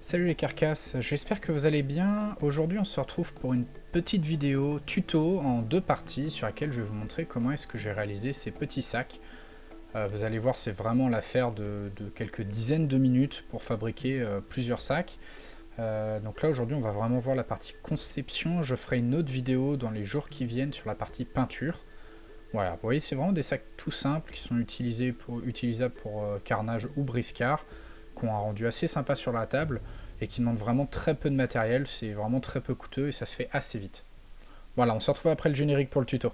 Salut les carcasses, j'espère que vous allez bien. Aujourd'hui on se retrouve pour une petite vidéo tuto en deux parties sur laquelle je vais vous montrer comment est-ce que j'ai réalisé ces petits sacs. Vous allez voir, c'est vraiment l'affaire de quelques dizaines de minutes pour fabriquer plusieurs sacs. Donc là aujourd'hui on va vraiment voir la partie conception. Je ferai une autre vidéo dans les jours qui viennent sur la partie peinture. Voilà, vous voyez, c'est vraiment des sacs tout simples qui sont utilisables pour carnage ou briscard, qui ont un rendu assez sympa sur la table et qui demandent vraiment très peu de matériel. C'est vraiment très peu coûteux et ça se fait assez vite. Voilà, on se retrouve après le générique pour le tuto.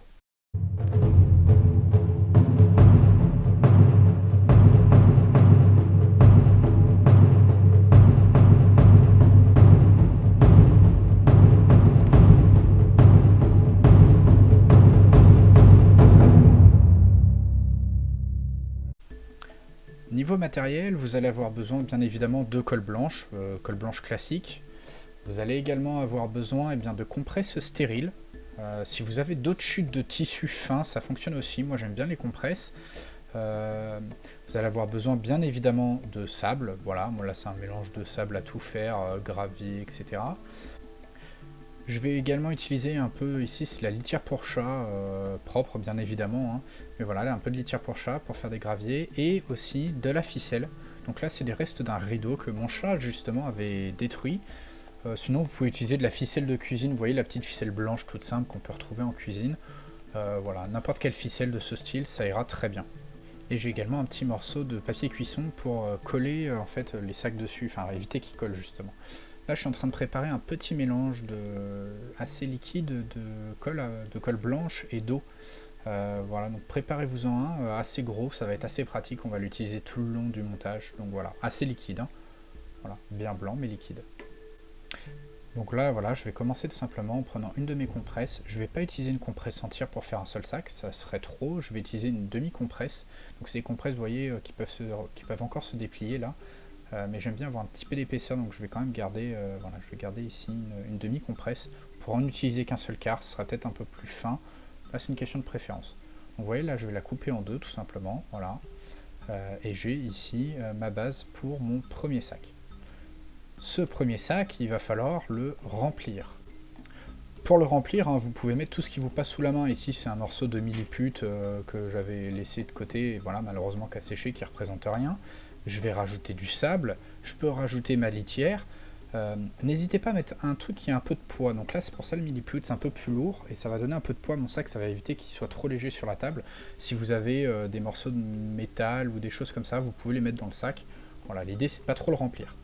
Niveau matériel, vous allez avoir besoin bien évidemment de colle blanche classique. Vous allez également avoir besoin de compresses stériles. Si vous avez d'autres chutes de tissu fin, ça fonctionne aussi. Moi j'aime bien les compresses. Vous allez avoir besoin bien évidemment de sable. Voilà, moi là c'est un mélange de sable à tout faire, gravier, etc. Je vais également utiliser un peu, ici c'est la litière pour chat, propre bien évidemment, hein. Mais voilà, là, un peu de litière pour chat pour faire des graviers, et aussi de la ficelle. Donc là c'est des restes d'un rideau que mon chat justement avait détruit. Sinon vous pouvez utiliser de la ficelle de cuisine, vous voyez la petite ficelle blanche toute simple qu'on peut retrouver en cuisine. Voilà, n'importe quelle ficelle de ce style, ça ira très bien. Et j'ai également un petit morceau de papier cuisson pour coller en fait les sacs dessus, enfin éviter qu'ils collent justement. Là je suis en train de préparer un petit mélange assez liquide de colle blanche et d'eau. Voilà, donc préparez-vous-en un assez gros, ça va être assez pratique, on va l'utiliser tout le long du montage. Donc voilà, assez liquide, hein. Voilà, bien blanc mais liquide. Donc là voilà, je vais commencer tout simplement en prenant une de mes compresses. Je ne vais pas utiliser une compresse entière pour faire un seul sac, ça serait trop. Je vais utiliser une demi-compresse. Donc c'est des compresses, vous voyez, qui peuvent encore se déplier là. Mais j'aime bien avoir un petit peu d'épaisseur, donc je vais quand même garder, voilà, je vais garder ici une demi-compresse. Pour en utiliser qu'un seul quart, ce sera peut-être un peu plus fin. Là c'est une question de préférence. Donc vous voyez là je vais la couper en deux tout simplement, voilà. Et j'ai ici ma base pour mon premier sac. Ce premier sac, il va falloir le remplir. Pour le remplir, hein, vous pouvez mettre tout ce qui vous passe sous la main. Ici, c'est un morceau de millipute que j'avais laissé de côté, et voilà, malheureusement qu'à sécher, qui ne représente rien. Je vais rajouter du sable, je peux rajouter ma litière. N'hésitez pas à mettre un truc qui a un peu de poids. Donc là, c'est pour ça le millipute, c'est un peu plus lourd, et ça va donner un peu de poids à mon sac, ça va éviter qu'il soit trop léger sur la table. Si vous avez des morceaux de métal ou des choses comme ça, vous pouvez les mettre dans le sac. Voilà, l'idée, c'est de pas trop le remplir.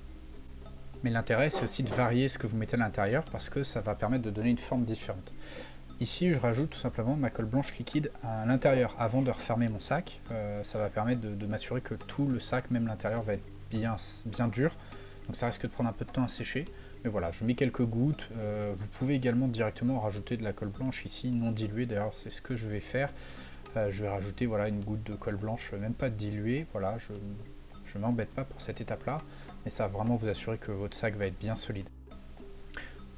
Mais l'intérêt c'est aussi de varier ce que vous mettez à l'intérieur parce que ça va permettre de donner une forme différente. Ici je rajoute tout simplement ma colle blanche liquide à l'intérieur avant de refermer mon sac. Ça va permettre de m'assurer que tout le sac, même l'intérieur, va être bien dur. Donc ça risque de prendre un peu de temps à sécher. Mais voilà, je mets quelques gouttes. Vous pouvez également directement rajouter de la colle blanche ici, non diluée. D'ailleurs c'est ce que je vais faire. Je vais rajouter voilà, une goutte de colle blanche, même pas diluée. Voilà, je ne m'embête pas pour cette étape-là. Mais ça va vraiment vous assurer que votre sac va être bien solide.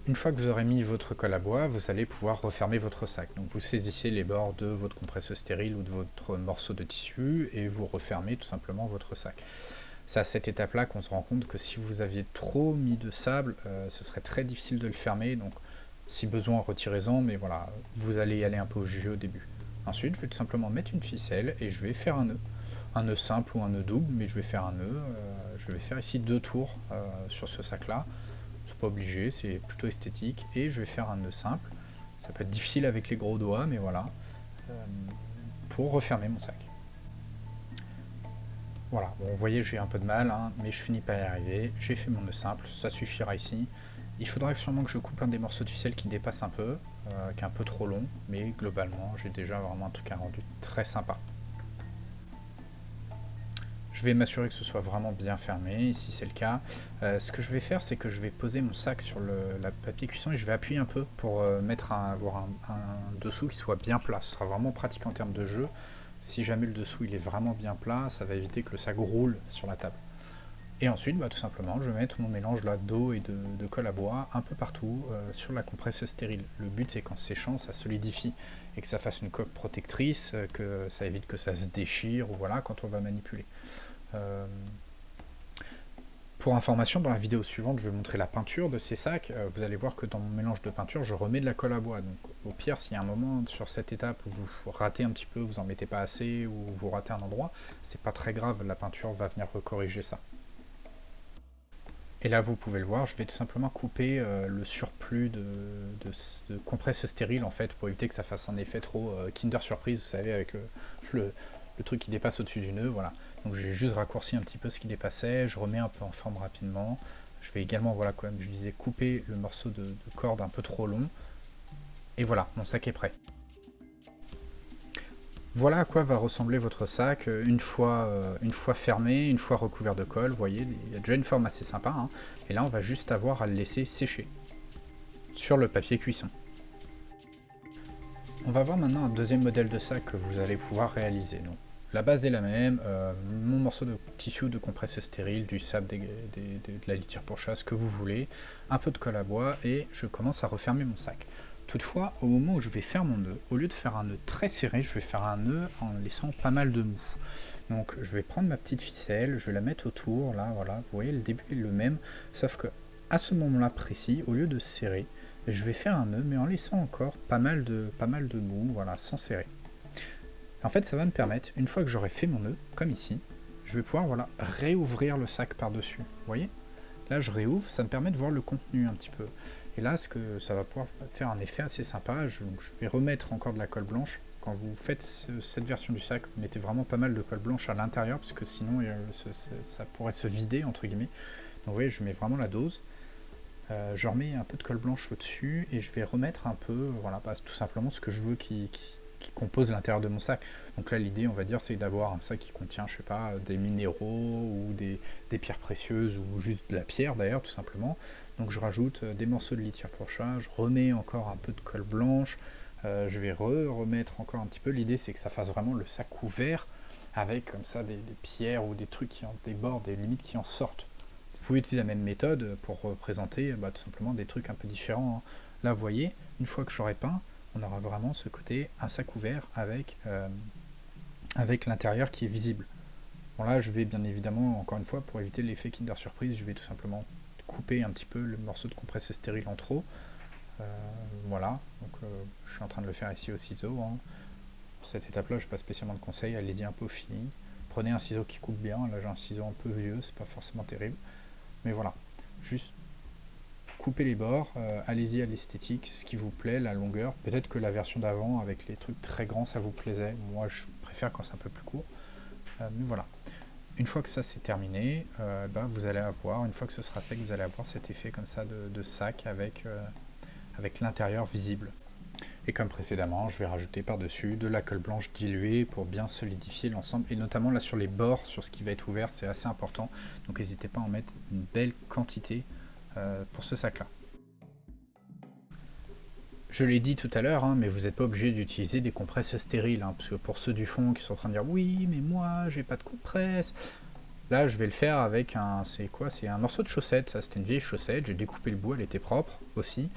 Une fois que vous aurez mis votre colle à bois, vous allez pouvoir refermer votre sac. Donc vous saisissez les bords de votre compresse stérile ou de votre morceau de tissu et vous refermez tout simplement votre sac. C'est à cette étape-là qu'on se rend compte que si vous aviez trop mis de sable, ce serait très difficile de le fermer. Donc si besoin, retirez-en, mais voilà, vous allez y aller un peu au jeu au début. Ensuite, je vais tout simplement mettre une ficelle et je vais faire un nœud. Un nœud simple ou un nœud double, mais je vais faire un nœud. Je vais faire ici 2 tours sur ce sac là. C'est pas obligé, c'est plutôt esthétique. Et je vais faire un nœud simple. Ça peut être difficile avec les gros doigts, mais voilà. Pour refermer mon sac. Voilà, bon, vous voyez, j'ai un peu de mal, hein, mais je finis par y arriver. J'ai fait mon nœud simple, ça suffira ici. Il faudrait sûrement que je coupe un des morceaux de ficelle qui dépasse un peu, qui est un peu trop long, mais globalement, j'ai déjà vraiment un truc à rendu très sympa. Je vais m'assurer que ce soit vraiment bien fermé, si c'est le cas. Ce que je vais faire, c'est que je vais poser mon sac sur la papier cuisson et je vais appuyer un peu pour avoir un dessous qui soit bien plat. Ce sera vraiment pratique en termes de jeu. Si jamais le dessous il est vraiment bien plat, ça va éviter que le sac roule sur la table. Et ensuite, tout simplement, je vais mettre mon mélange d'eau et de colle à bois un peu partout sur la compresse stérile. Le but, c'est qu'en séchant, ça solidifie et que ça fasse une coque protectrice, que ça évite que ça se déchire ou voilà quand on va manipuler. Pour information, dans la vidéo suivante, je vais montrer la peinture de ces sacs. Vous allez voir que dans mon mélange de peinture, je remets de la colle à bois. Donc au pire, s'il y a un moment sur cette étape où vous ratez un petit peu, vous en mettez pas assez, ou vous ratez un endroit, c'est pas très grave, la peinture va venir recorriger ça. Et là, vous pouvez le voir, je vais tout simplement couper le surplus de compresse stérile, en fait, pour éviter que ça fasse un effet trop Kinder Surprise, vous savez, avec le truc qui dépasse au-dessus du nœud, voilà. Donc j'ai juste raccourci un petit peu ce qui dépassait, je remets un peu en forme rapidement. Je vais également, voilà, comme je disais, couper le morceau de corde un peu trop long. Et voilà, mon sac est prêt. Voilà à quoi va ressembler votre sac une fois fermé, une fois recouvert de colle. Vous voyez, il y a déjà une forme assez sympa, hein. Et là, on va juste avoir à le laisser sécher sur le papier cuisson. On va voir maintenant un deuxième modèle de sac que vous allez pouvoir réaliser. Donc, la base est la même, mon morceau de tissu de compresse stérile, du sable, de la litière pour chat, ce que vous voulez, un peu de colle à bois, et je commence à refermer mon sac. Toutefois, au moment où je vais faire mon nœud, au lieu de faire un nœud très serré, je vais faire un nœud en laissant pas mal de mou. Donc je vais prendre ma petite ficelle, je vais la mettre autour, là, voilà, vous voyez, le début est le même, sauf que à ce moment-là précis, au lieu de serrer, je vais faire un nœud, mais en laissant encore pas mal de mou, voilà, sans serrer. En fait, ça va me permettre, une fois que j'aurai fait mon nœud, comme ici, je vais pouvoir, voilà, réouvrir le sac par-dessus, vous voyez? Là, je réouvre, ça me permet de voir le contenu un petit peu. Et là, ce que ça va pouvoir faire un effet assez sympa, je vais remettre encore de la colle blanche. Quand vous faites cette version du sac, mettez vraiment pas mal de colle blanche à l'intérieur, parce que sinon ça pourrait se vider, entre guillemets. Donc vous voyez, je mets vraiment la dose. Je remets un peu de colle blanche au-dessus, et je vais remettre un peu, voilà, tout simplement ce que je veux qui compose l'intérieur de mon sac. Donc là, l'idée, on va dire, c'est d'avoir un sac qui contient, je sais pas, des minéraux, ou des pierres précieuses, ou juste de la pierre d'ailleurs, tout simplement. Donc je rajoute des morceaux de litière pour chat, je remets encore un peu de colle blanche, je vais remettre encore un petit peu. L'idée, c'est que ça fasse vraiment le sac ouvert, avec comme ça des pierres ou des trucs qui en débordent, des limites qui en sortent. Vous pouvez utiliser la même méthode pour représenter tout simplement des trucs un peu différents, hein. Là, vous voyez, une fois que j'aurai peint, on aura vraiment ce côté, un sac ouvert avec l'intérieur qui est visible. Bon, là, je vais bien évidemment, encore une fois, pour éviter l'effet Kinder Surprise, je vais tout simplement couper un petit peu le morceau de compresse stérile en trop. Voilà, donc je suis en train de le faire ici au ciseau, hein. Cette étape-là, je n'ai pas spécialement de conseil, allez-y un peu au feeling. Prenez un ciseau qui coupe bien, là j'ai un ciseau un peu vieux, c'est pas forcément terrible. Mais voilà, juste coupez les bords, allez-y à l'esthétique, ce qui vous plaît, la longueur. Peut-être que la version d'avant avec les trucs très grands ça vous plaisait, moi je préfère quand c'est un peu plus court. Mais voilà, une fois que ça c'est terminé, vous allez avoir, une fois que ce sera sec, vous allez avoir cet effet comme ça de sac avec l'intérieur visible. Et comme précédemment, je vais rajouter par-dessus de la colle blanche diluée pour bien solidifier l'ensemble, et notamment là sur les bords, sur ce qui va être ouvert, c'est assez important, donc n'hésitez pas à en mettre une belle quantité pour ce sac là. Je l'ai dit tout à l'heure, hein, mais vous n'êtes pas obligé d'utiliser des compresses stériles, hein, parce que pour ceux du fond qui sont en train de dire oui mais moi j'ai pas de compresse, là je vais le faire avec c'est un morceau de chaussette, ça c'était une vieille chaussette, j'ai découpé le bout, elle était propre aussi,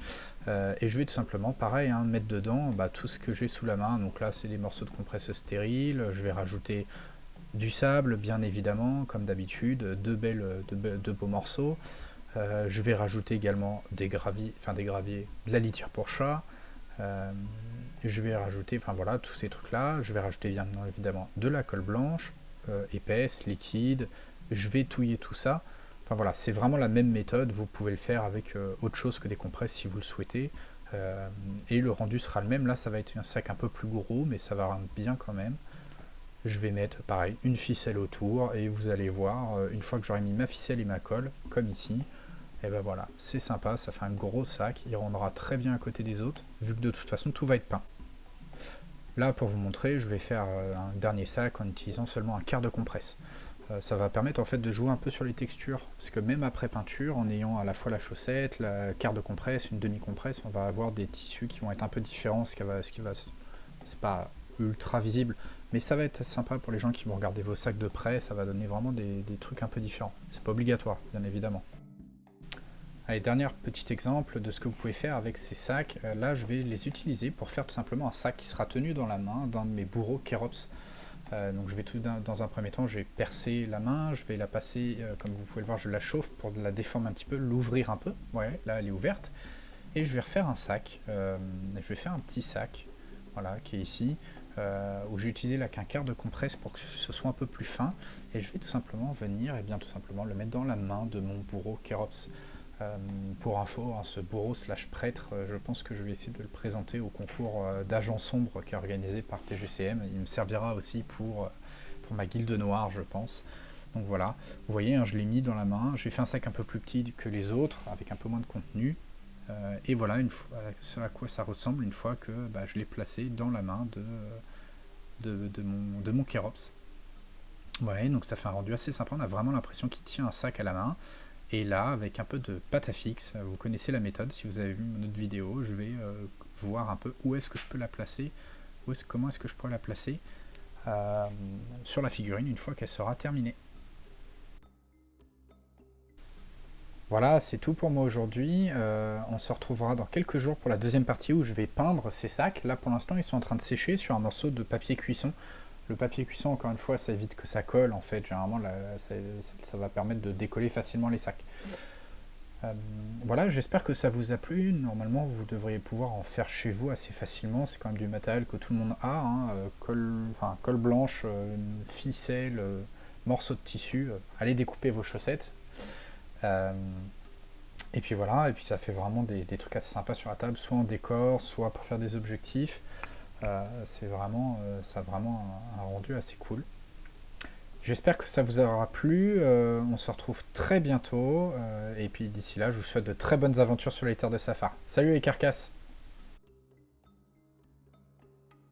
et je vais tout simplement pareil, hein, mettre dedans tout ce que j'ai sous la main. Donc là c'est des morceaux de compresse stériles, je vais rajouter du sable bien évidemment comme d'habitude, deux beaux morceaux. Je vais rajouter également des graviers, de la litière pour chat. Je vais rajouter, voilà, tous ces trucs là. Je vais rajouter bien évidemment de la colle blanche, épaisse, liquide. Je vais touiller tout ça. Enfin voilà, c'est vraiment la même méthode. Vous pouvez le faire avec autre chose que des compresses si vous le souhaitez. Et le rendu sera le même. Là, ça va être un sac un peu plus gros, mais ça va rendre bien quand même. Je vais mettre pareil une ficelle autour, et vous allez voir, une fois que j'aurai mis ma ficelle et ma colle, comme ici, et ben voilà, c'est sympa, ça fait un gros sac, il rendra très bien à côté des autres, vu que de toute façon tout va être peint. Là, pour vous montrer, je vais faire un dernier sac en utilisant seulement un quart de compresse. Ça va permettre en fait de jouer un peu sur les textures, parce que même après peinture, en ayant à la fois la chaussette, la quart de compresse, une demi-compresse, on va avoir des tissus qui vont être un peu différents, c'est pas ultra visible, mais ça va être sympa pour les gens qui vont regarder vos sacs de près, ça va donner vraiment des trucs un peu différents. C'est pas obligatoire, bien évidemment. Allez, dernier petit exemple de ce que vous pouvez faire avec ces sacs. Là, je vais les utiliser pour faire tout simplement un sac qui sera tenu dans la main d'un de mes bourreaux Kerops. Donc je vais dans un premier temps, je vais percer la main, je vais la passer, comme vous pouvez le voir, je la chauffe pour la déformer un petit peu, l'ouvrir un peu. Ouais, là elle est ouverte. Et je vais refaire un sac. Je vais faire un petit sac, voilà, qui est ici, où j'ai utilisé la quinquart de compresse pour que ce soit un peu plus fin. Et je vais tout simplement venir, et bien tout simplement le mettre dans la main de mon bourreau Kerops. Pour info, hein, ce bourreau slash prêtre, je pense que je vais essayer de le présenter au concours d'agents sombres qui est organisé par TGCM. Il me servira aussi pour ma guilde noire, je pense. Donc voilà, vous voyez, hein, je l'ai mis dans la main. J'ai fait un sac un peu plus petit que les autres, avec un peu moins de contenu. Et voilà ce à quoi ça ressemble une fois que je l'ai placé dans la main de mon Kerops. Ouais, donc ça fait un rendu assez sympa. On a vraiment l'impression qu'il tient un sac à la main. Et là, avec un peu de pâte à fixe, vous connaissez la méthode, si vous avez vu notre vidéo, je vais voir un peu où est-ce que je peux la placer, comment est-ce que je pourrais la placer sur la figurine une fois qu'elle sera terminée. Voilà, c'est tout pour moi aujourd'hui. On se retrouvera dans quelques jours pour la deuxième partie où je vais peindre ces sacs. Là, pour l'instant, ils sont en train de sécher sur un morceau de papier cuisson. Le papier cuisson, encore une fois, ça évite que ça colle. En fait, généralement, ça va permettre de décoller facilement les sacs. Voilà, j'espère que ça vous a plu. Normalement, vous devriez pouvoir en faire chez vous assez facilement. C'est quand même du matériel que tout le monde a, hein. Colle blanche, ficelle, morceau de tissu. Allez découper vos chaussettes. Et puis voilà, et puis ça fait vraiment des trucs assez sympas sur la table, soit en décor, soit pour faire des objectifs. Ça a vraiment un rendu assez cool. J'espère que ça vous aura plu. On se retrouve très bientôt. Et puis d'ici là, je vous souhaite de très bonnes aventures sur les terres de Safar. Salut les carcasses!